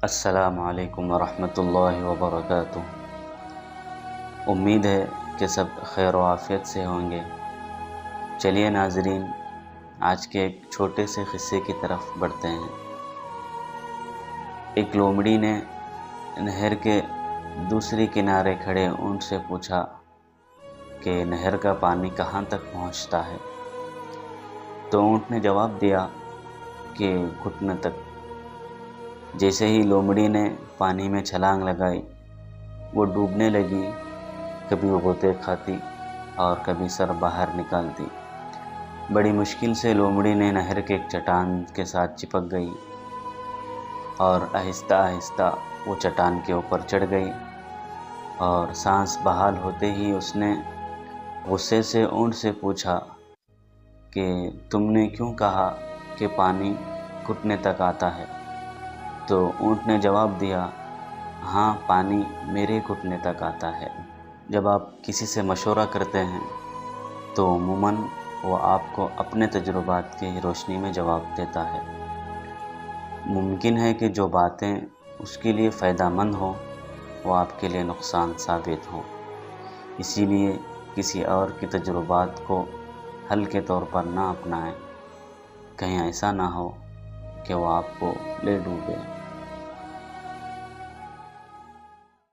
السلام علیکم ورحمۃ اللہ وبرکاتہ۔ امید ہے کہ سب خیر و عافیت سے ہوں گے۔ چلیے ناظرین، آج کے ایک چھوٹے سے قصے کی طرف بڑھتے ہیں۔ ایک لومڑی نے نہر کے دوسری کنارے کھڑے اونٹ سے پوچھا کہ نہر کا پانی کہاں تک پہنچتا ہے؟ تو اونٹ نے جواب دیا کہ گھٹنے تک۔ جیسے ہی لومڑی نے پانی میں چھلانگ لگائی، وہ ڈوبنے لگی، کبھی غوطے کھاتی اور کبھی سر باہر نکالتی۔ بڑی مشکل سے لومڑی نے نہر کے ایک چٹان کے ساتھ چپک گئی اور آہستہ آہستہ وہ چٹان کے اوپر چڑھ گئی، اور سانس بحال ہوتے ہی اس نے غصے سے اونٹ سے پوچھا کہ تم نے کیوں کہا کہ پانی گھٹنے تک آتا ہے؟ تو اونٹ نے جواب دیا، ہاں، پانی میرے گھٹنے تک آتا ہے۔ جب آپ کسی سے مشورہ کرتے ہیں تو عموماً وہ آپ کو اپنے تجربات کی روشنی میں جواب دیتا ہے۔ ممکن ہے کہ جو باتیں اس کے لیے فائدہ مند ہوں وہ آپ کے لیے نقصان ثابت ہوں، اسی لیے کسی اور کی تجربات کو حل کے طور پر نہ اپنائیں، کہیں ایسا نہ ہو کہ وہ آپ کو لے ڈوبے۔